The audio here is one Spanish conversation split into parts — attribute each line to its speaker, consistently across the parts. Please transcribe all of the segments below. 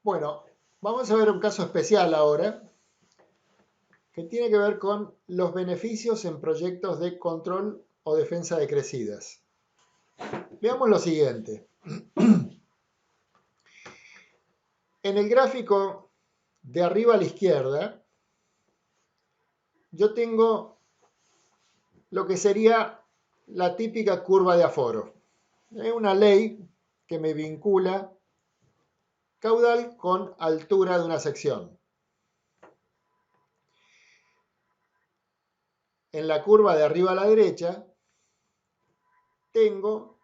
Speaker 1: Bueno, vamos a ver un caso especial ahora que tiene que ver con los beneficios en proyectos de control o defensa de crecidas. Veamos lo siguiente. En el gráfico de arriba a la izquierda, yo tengo lo que sería la típica curva de aforo. Es una ley que me vincula caudal con altura de una sección. En la curva de arriba a la derecha tengo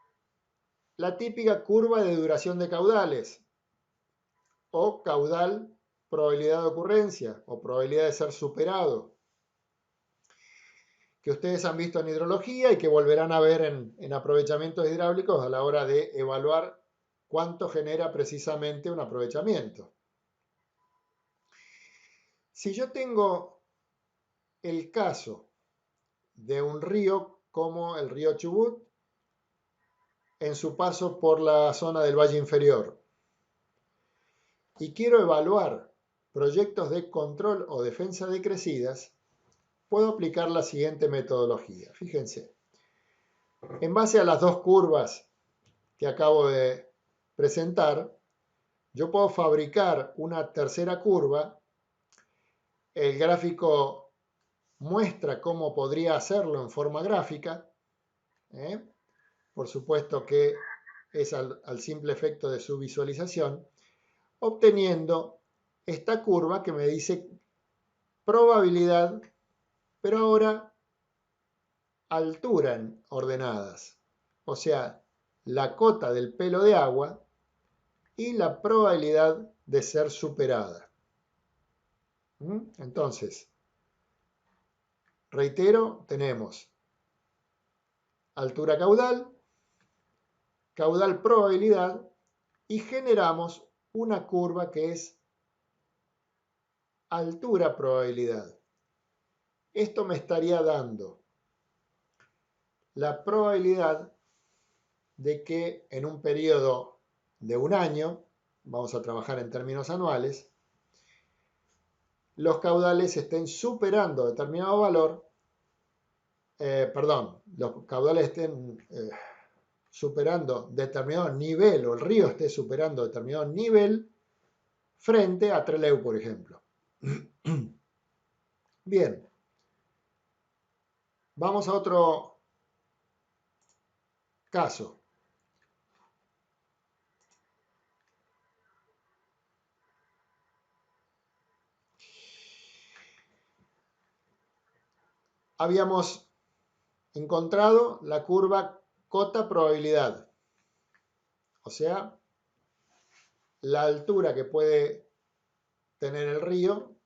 Speaker 1: la típica curva de duración de caudales o caudal probabilidad de ocurrencia o probabilidad de ser superado, que ustedes han visto en hidrología y que volverán a ver en aprovechamientos hidráulicos a la hora de evaluar cuánto genera precisamente un aprovechamiento. Si yo tengo el caso de un río como el río Chubut en su paso por la zona del Valle Inferior y quiero evaluar proyectos de control o defensa de crecidas, puedo aplicar la siguiente metodología. Fíjense, en base a las dos curvas que acabo de presentar, yo puedo fabricar una tercera curva. El gráfico muestra cómo podría hacerlo en forma gráfica. Por supuesto que es al simple efecto de su visualización, obteniendo esta curva que me dice probabilidad, pero ahora altura en ordenadas. O sea, la cota del pelo de agua y la probabilidad de ser superada. Entonces, reitero, tenemos altura caudal, caudal probabilidad y generamos una curva que es altura probabilidad. Esto me estaría dando la probabilidad de que en un periodo de un año, vamos a trabajar en términos anuales, los caudales estén superando determinado valor, los caudales estén superando determinado nivel, o el río esté superando determinado nivel frente a Trelew, por ejemplo. Bien, vamos a otro caso. Habíamos encontrado la curva cota probabilidad, o sea, la altura que puede tener el río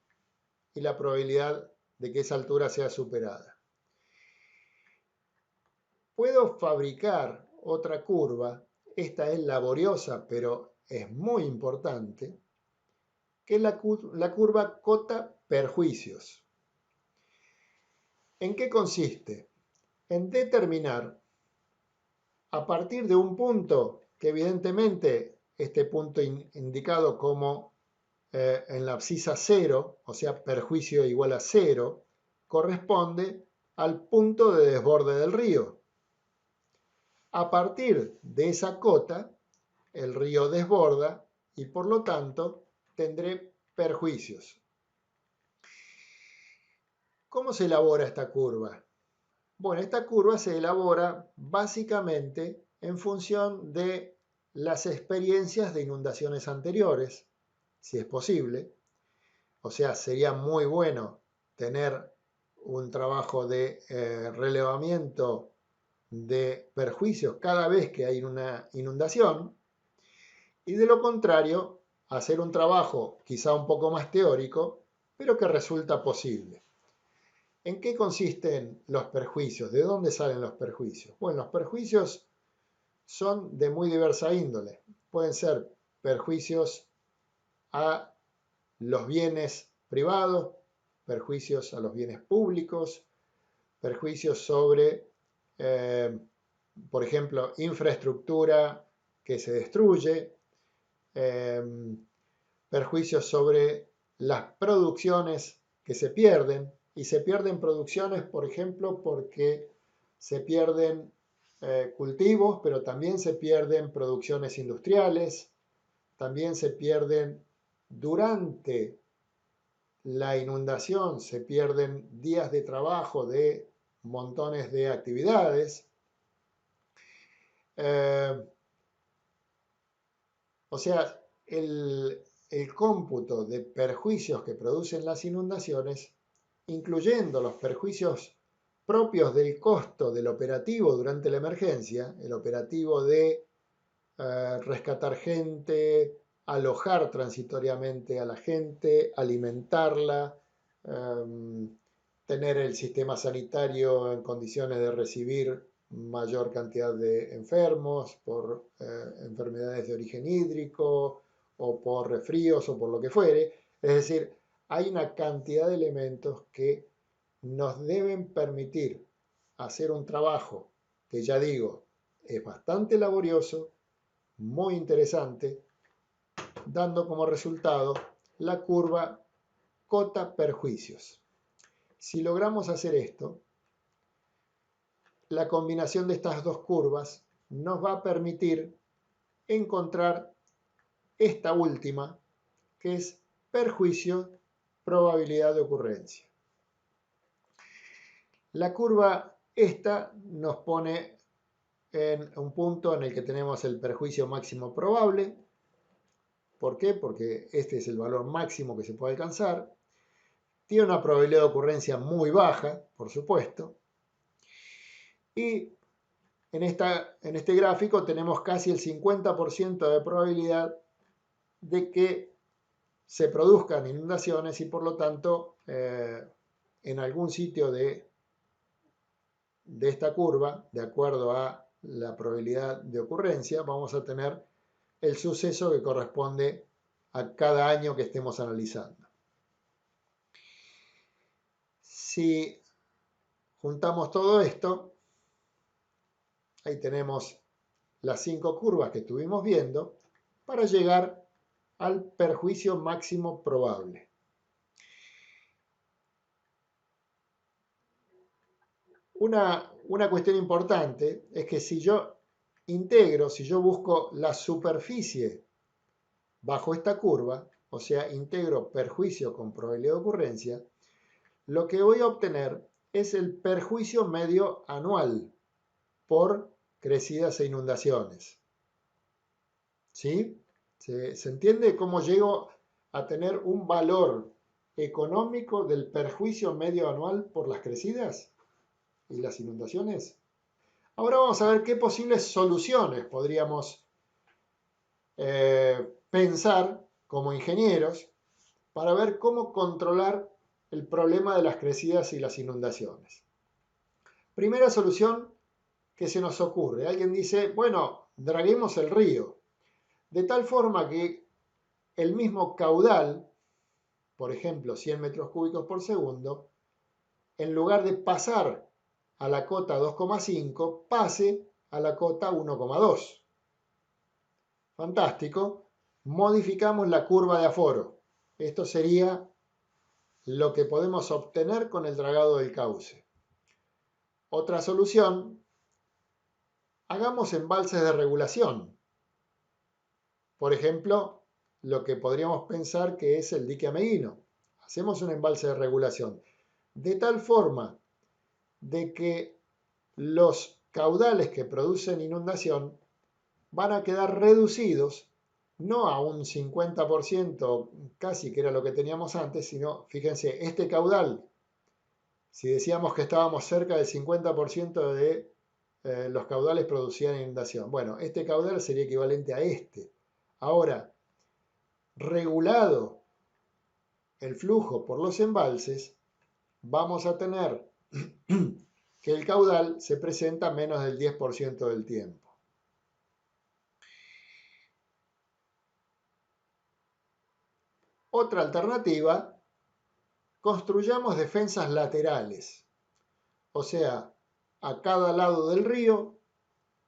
Speaker 1: y la probabilidad de que esa altura sea superada. Puedo fabricar otra curva, esta es laboriosa, pero es muy importante, que es la curva cota perjuicios. ¿En qué consiste? En determinar a partir de un punto, que evidentemente este punto indicado como en la abscisa 0, o sea, perjuicio igual a 0, corresponde al punto de desborde del río. A partir de esa cota, el río desborda y por lo tanto tendré perjuicios. ¿Cómo se elabora esta curva? Bueno, esta curva se elabora básicamente en función de las experiencias de inundaciones anteriores, si es posible. O sea, sería muy bueno tener un trabajo de relevamiento de perjuicios cada vez que hay una inundación. Y de lo contrario, hacer un trabajo quizá un poco más teórico, pero que resulta posible. ¿En qué consisten los perjuicios? ¿De dónde salen los perjuicios? Bueno, los perjuicios son de muy diversa índole. Pueden ser perjuicios a los bienes privados, perjuicios a los bienes públicos, perjuicios sobre, por ejemplo, infraestructura que se destruye, perjuicios sobre las producciones que se pierden, y se pierden producciones, por ejemplo, porque se pierden cultivos, pero también se pierden producciones industriales, también se pierden durante la inundación, se pierden días de trabajo de montones de actividades. O sea, el cómputo de perjuicios que producen las inundaciones, incluyendo los perjuicios propios del costo del operativo durante la emergencia, el operativo de rescatar gente, alojar transitoriamente a la gente, alimentarla, tener el sistema sanitario en condiciones de recibir mayor cantidad de enfermos por enfermedades de origen hídrico o por resfríos o por lo que fuere. Es decir, hay una cantidad de elementos que nos deben permitir hacer un trabajo que, ya digo, es bastante laborioso, muy interesante, dando como resultado la curva cota-perjuicios. Si logramos hacer esto, la combinación de estas dos curvas nos va a permitir encontrar esta última, que es perjuicio-probabilidad de ocurrencia. La curva esta nos pone en un punto en el que tenemos el perjuicio máximo probable. ¿Por qué? Porque este es el valor máximo que se puede alcanzar. Tiene una probabilidad de ocurrencia muy baja, por supuesto. Y en este gráfico tenemos casi el 50% de probabilidad de que se produzcan inundaciones y por lo tanto en algún sitio de esta curva, de acuerdo a la probabilidad de ocurrencia, vamos a tener el suceso que corresponde a cada año que estemos analizando. Si juntamos todo esto, ahí tenemos las 5 curvas que estuvimos viendo para llegar al perjuicio máximo probable. Una cuestión importante es que si yo integro, si yo busco la superficie bajo esta curva, o sea, integro perjuicio con probabilidad de ocurrencia, lo que voy a obtener es el perjuicio medio anual por crecidas e inundaciones. ¿Sí? ¿Se entiende cómo llego a tener un valor económico del perjuicio medio anual por las crecidas y las inundaciones? Ahora vamos a ver qué posibles soluciones podríamos pensar como ingenieros para ver cómo controlar el problema de las crecidas y las inundaciones. Primera solución que se nos ocurre. Alguien dice, bueno, draguemos el río, de tal forma que el mismo caudal, por ejemplo, 100 metros cúbicos por segundo, en lugar de pasar a la cota 2,5, pase a la cota 1,2. Fantástico. Modificamos la curva de aforo. Esto sería lo que podemos obtener con el dragado del cauce. Otra solución, hagamos embalses de regulación. Por ejemplo, lo que podríamos pensar que es el dique Ameguino. Hacemos un embalse de regulación, de tal forma de que los caudales que producen inundación van a quedar reducidos, no a un 50% casi que era lo que teníamos antes, sino, fíjense, este caudal, si decíamos que estábamos cerca del 50% de los caudales producían inundación. Bueno, este caudal sería equivalente a este. Ahora, regulado el flujo por los embalses, vamos a tener que el caudal se presenta menos del 10% del tiempo. Otra alternativa, construyamos defensas laterales. O sea, a cada lado del río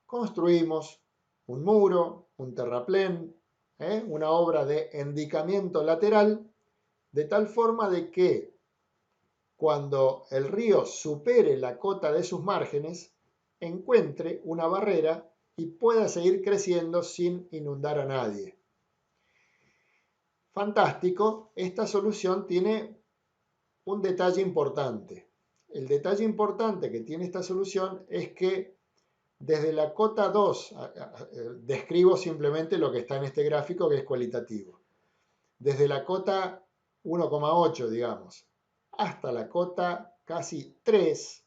Speaker 1: construimos un muro, un terraplén una obra de endicamiento lateral, de tal forma de que cuando el río supere la cota de sus márgenes, encuentre una barrera y pueda seguir creciendo sin inundar a nadie. Fantástico, esta solución tiene un detalle importante. El detalle importante que tiene esta solución es que desde la cota 2, describo simplemente lo que está en este gráfico que es cualitativo, desde la cota 1,8, digamos, hasta la cota casi 3,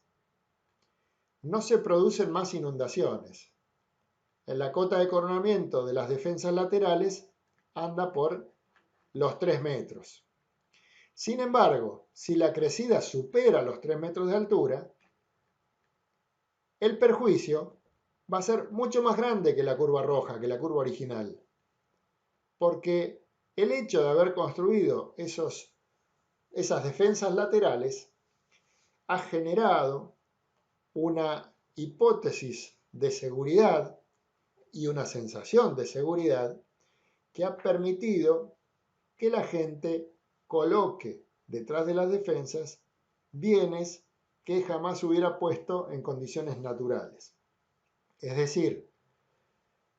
Speaker 1: no se producen más inundaciones. En la cota de coronamiento de las defensas laterales anda por los 3 metros. Sin embargo, si la crecida supera los 3 metros de altura, el perjuicio va a ser mucho más grande que la curva roja, que la curva original. Porque el hecho de haber construido esas defensas laterales ha generado una hipótesis de seguridad y una sensación de seguridad que ha permitido que la gente coloque detrás de las defensas bienes que jamás hubiera puesto en condiciones naturales. Es decir,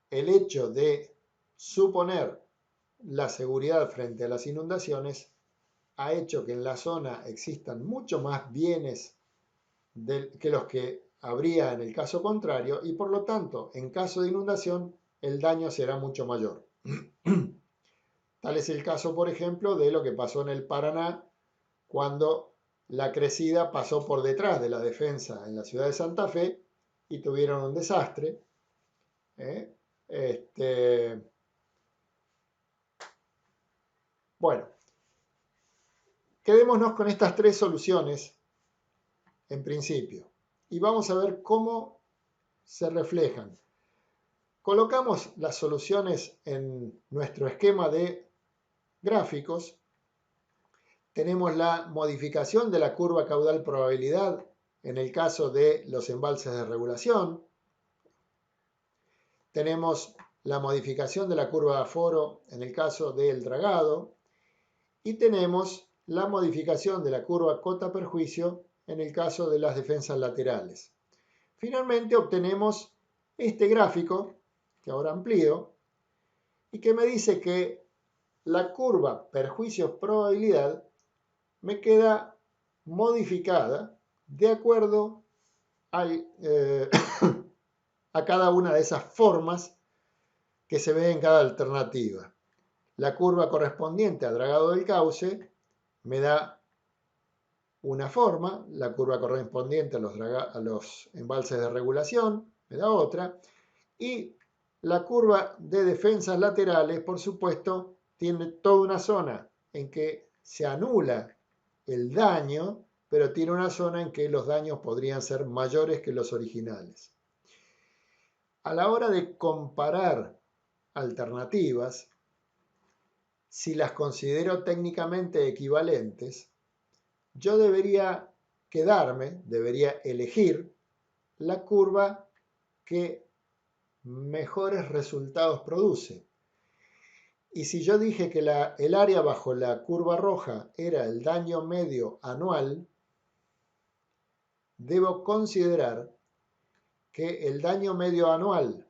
Speaker 1: el hecho de suponer la seguridad frente a las inundaciones ha hecho que en la zona existan mucho más bienes que los que habría en el caso contrario y por lo tanto, en caso de inundación, el daño será mucho mayor. Tal es el caso, por ejemplo, de lo que pasó en el Paraná cuando la crecida pasó por detrás de la defensa en la ciudad de Santa Fe y tuvieron un desastre. Bueno, quedémonos con estas 3 soluciones en principio y vamos a ver cómo se reflejan. Colocamos las soluciones en nuestro esquema de gráficos. Tenemos la modificación de la curva caudal probabilidad en el caso de los embalses de regulación. Tenemos la modificación de la curva de aforo en el caso del dragado. Y tenemos la modificación de la curva cota perjuicio en el caso de las defensas laterales. Finalmente obtenemos este gráfico, que ahora amplío, y que me dice que la curva perjuicio-probabilidad me queda modificada de acuerdo a cada una de esas formas que se ve en cada alternativa. La curva correspondiente al dragado del cauce me da una forma, la curva correspondiente a los embalses de regulación me da otra, y la curva de defensas laterales, por supuesto, tiene toda una zona en que se anula el daño, pero tiene una zona en que los daños podrían ser mayores que los originales. A la hora de comparar alternativas, si las considero técnicamente equivalentes, yo debería elegir la curva que mejores resultados produce. Y si yo dije que el área bajo la curva roja era el daño medio anual, debo considerar que el daño medio anual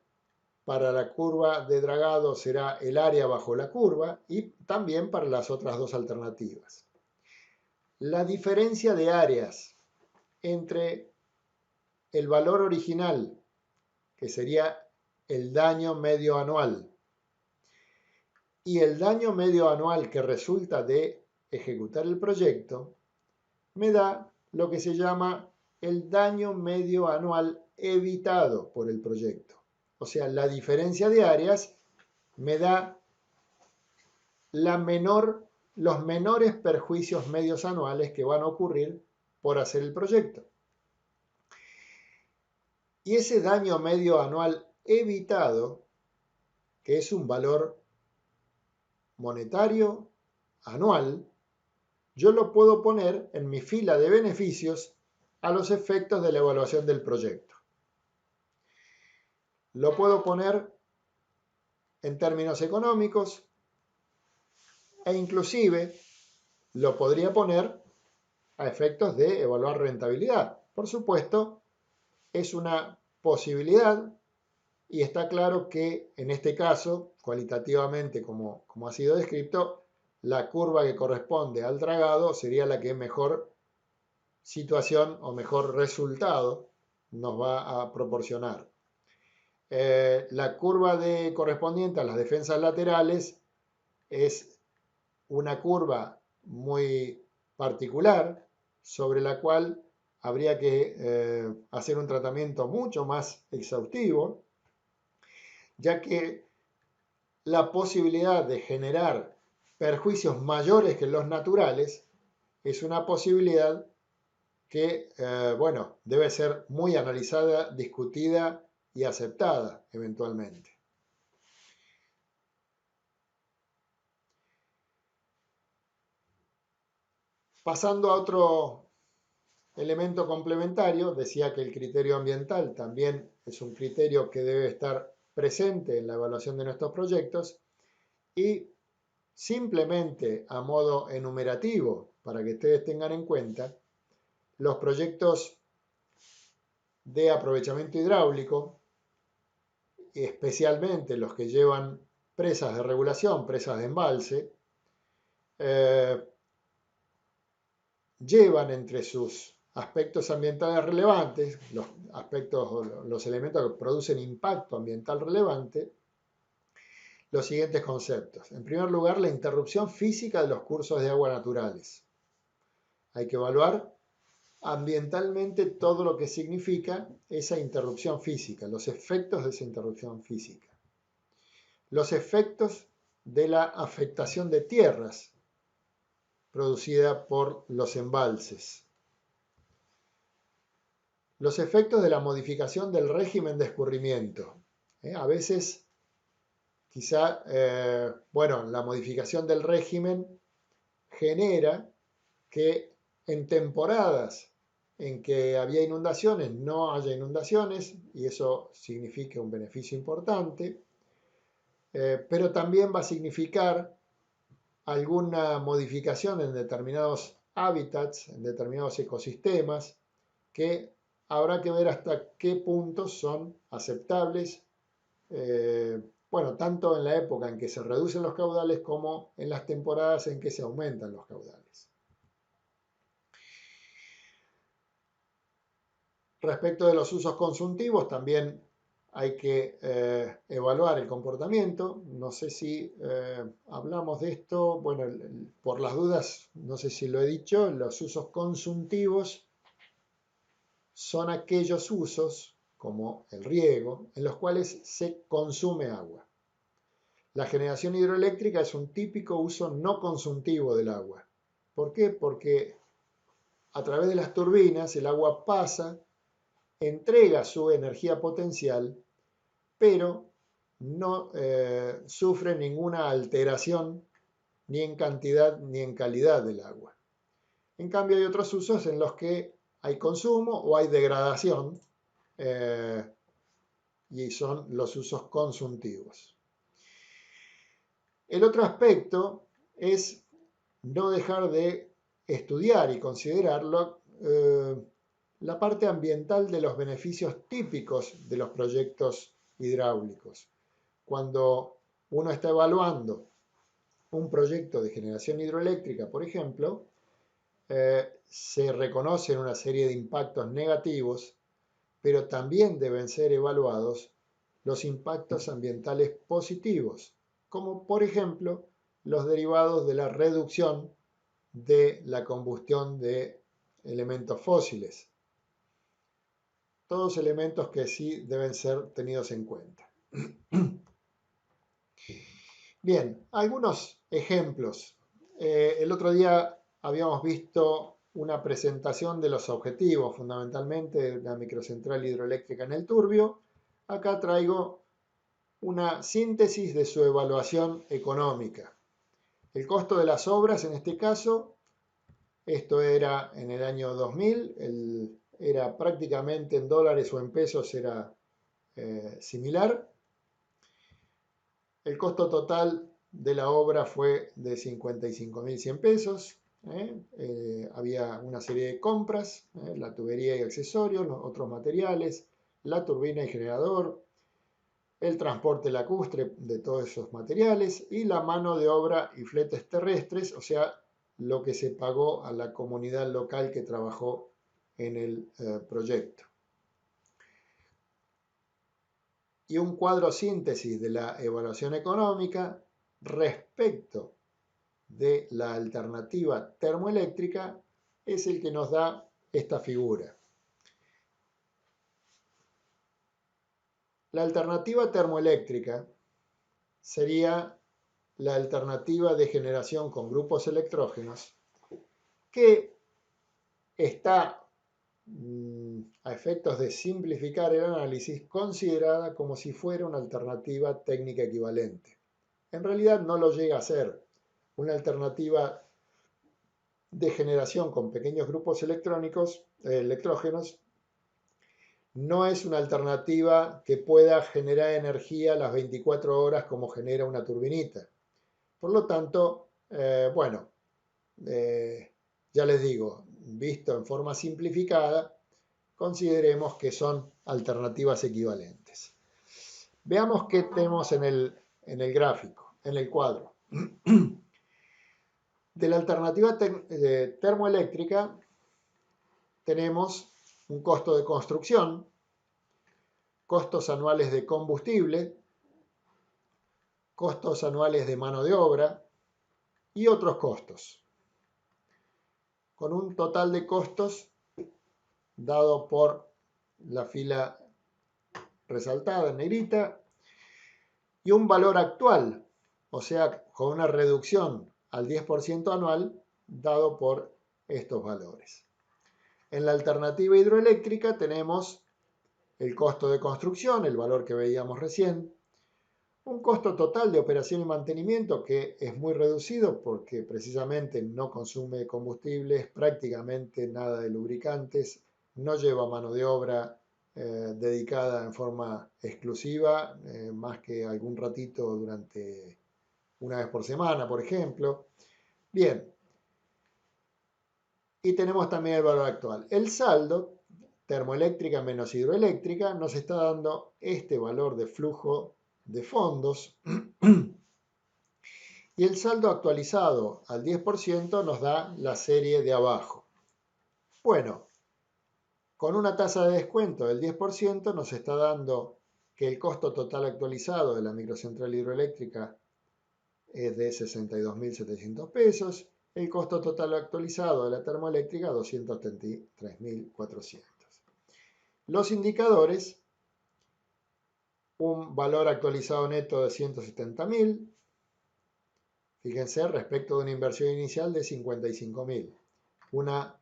Speaker 1: para la curva de dragado será el área bajo la curva y también para las otras 2 alternativas. La diferencia de áreas entre el valor original, que sería el daño medio anual, y el daño medio anual que resulta de ejecutar el proyecto, me da lo que se llama el daño medio anual evitado por el proyecto. O sea, la diferencia de áreas me da los menores perjuicios medios anuales que van a ocurrir por hacer el proyecto. Y ese daño medio anual evitado, que es un valor monetario anual, yo lo puedo poner en mi fila de beneficios a los efectos de la evaluación del proyecto. Lo puedo poner en términos económicos e inclusive lo podría poner a efectos de evaluar rentabilidad. Por supuesto, es una posibilidad y está claro que en este caso, cualitativamente, como ha sido descrito, la curva que corresponde al dragado sería la que mejor situación o mejor resultado nos va a proporcionar. La curva correspondiente a las defensas laterales es una curva muy particular sobre la cual habría que hacer un tratamiento mucho más exhaustivo, ya que la posibilidad de generar perjuicios mayores que los naturales es una posibilidad que, bueno, debe ser muy analizada, discutida y aceptada eventualmente. Pasando a otro elemento complementario, decía que el criterio ambiental también es un criterio que debe estar presente en la evaluación de nuestros proyectos y simplemente a modo enumerativo, para que ustedes tengan en cuenta, los proyectos de aprovechamiento hidráulico, especialmente los que llevan presas de regulación, presas de embalse, llevan entre sus aspectos ambientales relevantes, los elementos que producen impacto ambiental relevante, los siguientes conceptos. En primer lugar, la interrupción física de los cursos de agua naturales. Hay que evaluar ambientalmente todo lo que significa esa interrupción física, los efectos de esa interrupción física. Los efectos de la afectación de tierras producida por los embalses. Los efectos de la modificación del régimen de escurrimiento. A veces, quizá, bueno, la modificación del régimen genera que en temporadas en que había inundaciones no haya inundaciones y eso significa un beneficio importante, pero también va a significar alguna modificación en determinados hábitats, en determinados ecosistemas, que habrá que ver hasta qué puntos son aceptables, bueno, tanto en la época en que se reducen los caudales como en las temporadas en que se aumentan los caudales. Respecto de los usos consultivos, también hay que evaluar el comportamiento. No sé si hablamos de esto, bueno, por las dudas, no sé si lo he dicho, los usos consultivos son aquellos usos, como el riego, en los cuales se consume agua. La generación hidroeléctrica es un típico uso no consultivo del agua. ¿Por qué? Porque a través de las turbinas el agua pasa, entrega su energía potencial, pero no sufre ninguna alteración ni en cantidad ni en calidad del agua. En cambio hay otros usos en los que hay consumo o hay degradación y son los usos consultivos. El otro aspecto es no dejar de estudiar y considerarlo la parte ambiental de los beneficios típicos de los proyectos hidráulicos. Cuando uno está evaluando un proyecto de generación hidroeléctrica, por ejemplo, se reconocen una serie de impactos negativos, pero también deben ser evaluados los impactos ambientales positivos, como por ejemplo los derivados de la reducción de la combustión de elementos fósiles. Todos elementos que sí deben ser tenidos en cuenta. Bien, algunos ejemplos. El otro día habíamos visto una presentación de los objetivos, fundamentalmente de la microcentral hidroeléctrica en el Turbio. Acá traigo una síntesis de su evaluación económica. El costo de las obras, en este caso, esto era en el año 2000, era prácticamente en dólares o en pesos, era similar. El costo total de la obra fue de 55.100 pesos. Había una serie de compras, la tubería y accesorios, los otros materiales, la turbina y generador, el transporte lacustre de todos esos materiales y la mano de obra y fletes terrestres, o sea, lo que se pagó a la comunidad local que trabajó en el proyecto. Y un cuadro síntesis de la evaluación económica respecto de la alternativa termoeléctrica es el que nos da esta figura. La alternativa termoeléctrica sería la alternativa de generación con grupos electrógenos que está, a efectos de simplificar el análisis, considerada como si fuera una alternativa técnica equivalente. En realidad no lo llega a ser. Una alternativa de generación con pequeños grupos electrógenos no es una alternativa que pueda generar energía las 24 horas como genera una turbinita. Por lo tanto, ya les digo, visto en forma simplificada, consideremos que son alternativas equivalentes. Veamos qué tenemos en el gráfico, en el cuadro. De la alternativa termoeléctrica tenemos un costo de construcción, costos anuales de combustible, costos anuales de mano de obra y otros costos, con un total de costos dado por la fila resaltada en negrita y un valor actual, o sea, con una reducción al 10% anual dado por estos valores. En la alternativa hidroeléctrica tenemos el costo de construcción, el valor que veíamos recién, un costo total de operación y mantenimiento que es muy reducido porque precisamente no consume combustibles, prácticamente nada de lubricantes, no lleva mano de obra dedicada en forma exclusiva, más que algún ratito durante una vez por semana, por ejemplo. Bien, y tenemos también el valor actual. El saldo, termoeléctrica menos hidroeléctrica, nos está dando este valor de flujo de fondos y el saldo actualizado al 10% nos da la serie de abajo. Bueno, con una tasa de descuento del 10% nos está dando que el costo total actualizado de la microcentral hidroeléctrica es de 62.700 pesos, el costo total actualizado de la termoeléctrica 233.400. Los indicadores, un valor actualizado neto de 170.000, fíjense, respecto de una inversión inicial de 55.000. Una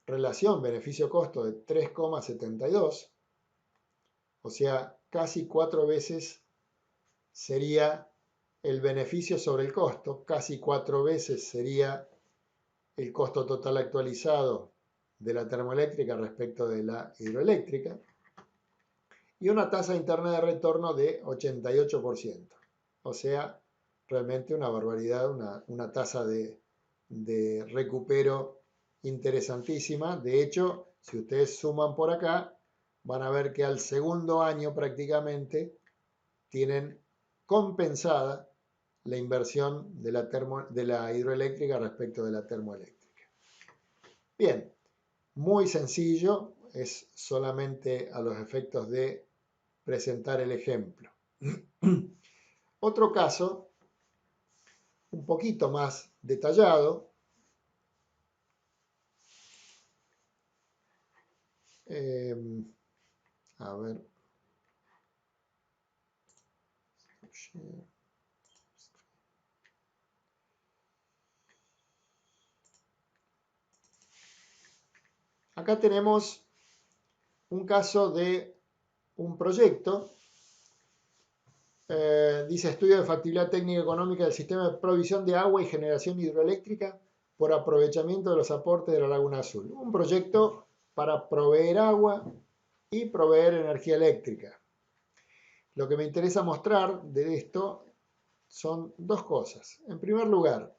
Speaker 1: relación beneficio-costo de 3,72, o sea, casi 4 veces sería el beneficio sobre el costo, casi 4 veces sería el costo total actualizado de la termoeléctrica respecto de la hidroeléctrica, y una tasa interna de retorno de 88%, o sea, realmente una barbaridad, una tasa de recupero interesantísima. De hecho, si ustedes suman por acá, van a ver que al segundo año prácticamente tienen compensada la inversión de la hidroeléctrica respecto de la termoeléctrica. Bien, muy sencillo, es solamente a los efectos de presentar el ejemplo. Otro caso, un poquito más detallado, a ver. Acá tenemos un caso de un proyecto. Dice estudio de factibilidad técnica económica del sistema de provisión de agua y generación hidroeléctrica por aprovechamiento de los aportes de la Laguna Azul. Un proyecto para proveer agua y proveer energía eléctrica. Lo que me interesa mostrar de esto son dos cosas. En primer lugar,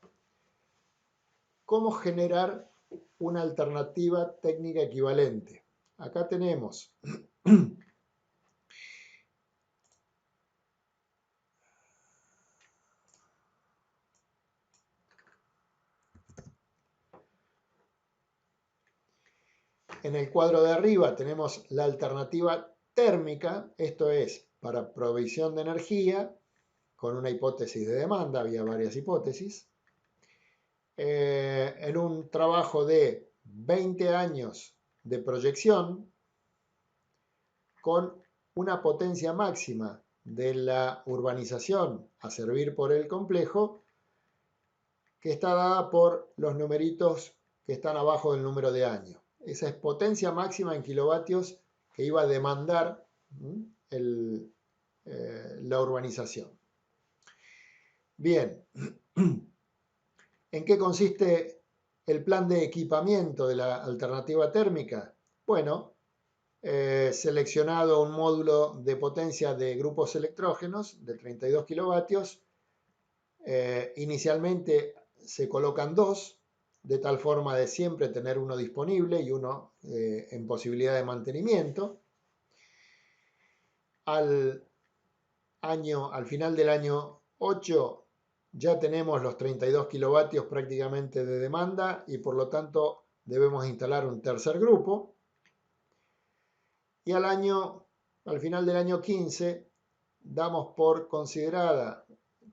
Speaker 1: cómo generar una alternativa técnica equivalente. Acá tenemos en el cuadro de arriba tenemos la alternativa térmica, esto es para provisión de energía, con una hipótesis de demanda, había varias hipótesis. En un trabajo de 20 años de proyección, con una potencia máxima de la urbanización a servir por el complejo, que está dada por los numeritos que están abajo del número de año. Esa es potencia máxima en kilovatios que iba a demandar la urbanización. Bien, ¿en qué consiste el plan de equipamiento de la alternativa térmica? Bueno, seleccionado un módulo de potencia de grupos electrógenos de 32 kilovatios, inicialmente se colocan dos, de tal forma de siempre tener uno disponible y uno en posibilidad de mantenimiento. Al final del año 8 ya tenemos los 32 kilovatios prácticamente de demanda y por lo tanto debemos instalar un tercer grupo. Y al final del año 15 damos por considerada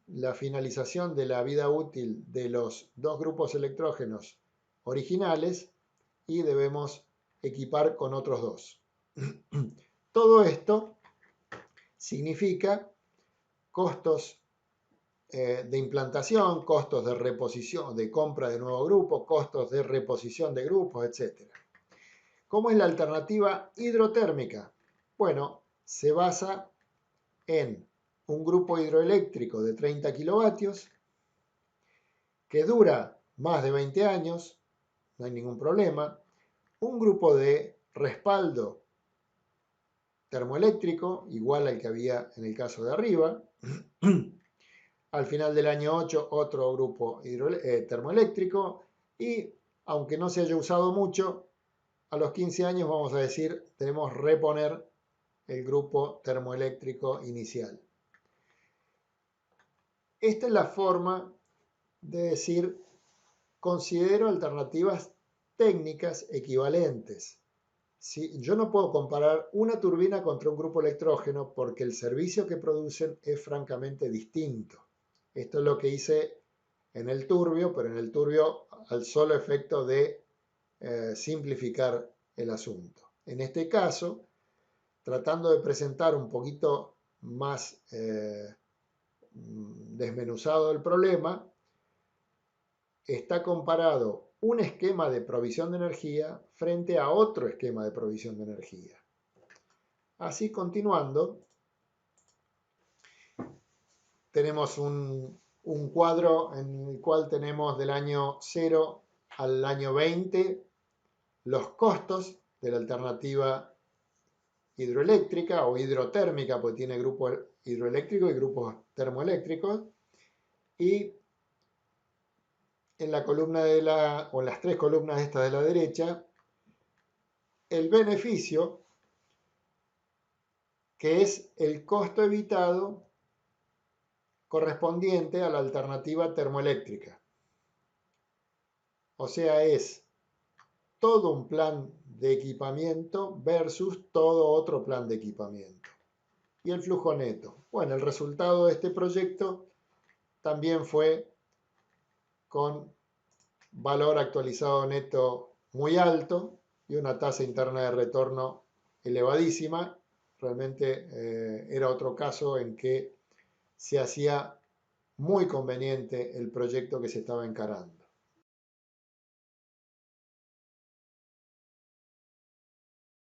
Speaker 1: la finalización de la vida útil de los dos grupos electrógenos originales y debemos equipar con otros dos. Todo esto significa costos de implantación, costos de reposición, de compra de nuevo grupo, costos de reposición de grupos, etc. ¿Cómo es la alternativa hidrotérmica? Bueno, se basa en un grupo hidroeléctrico de 30 kilovatios que dura más de 20 años, no hay ningún problema, un grupo de respaldo termoeléctrico igual al que había en el caso de arriba, al final del año 8 otro grupo termoeléctrico y aunque no se haya usado mucho, a los 15 años vamos a decir debemos reponer el grupo termoeléctrico inicial. Esta es la forma de decir considero alternativas técnicas equivalentes. ¿Sí? Yo no puedo comparar una turbina contra un grupo electrógeno porque el servicio que producen es francamente distinto. Esto es lo que hice en el turbio, pero en el turbio al solo efecto de simplificar el asunto. En este caso, tratando de presentar un poquito más desmenuzado el problema, está comparado un esquema de provisión de energía frente a otro esquema de provisión de energía. Así, continuando, tenemos un cuadro en el cual tenemos del año 0 al año 20 los costos de la alternativa hidroeléctrica o hidrotérmica, porque tiene grupos hidroeléctricos y grupos termoeléctricos, y en la columna o en las tres columnas estas de la derecha, el beneficio, que es el costo evitado correspondiente a la alternativa termoeléctrica. O sea, es todo un plan de equipamiento versus todo otro plan de equipamiento. Y el flujo neto. Bueno, el resultado de este proyecto también fue con valor actualizado neto muy alto y una tasa interna de retorno elevadísima. Realmente era otro caso en que se hacía muy conveniente el proyecto que se estaba encarando.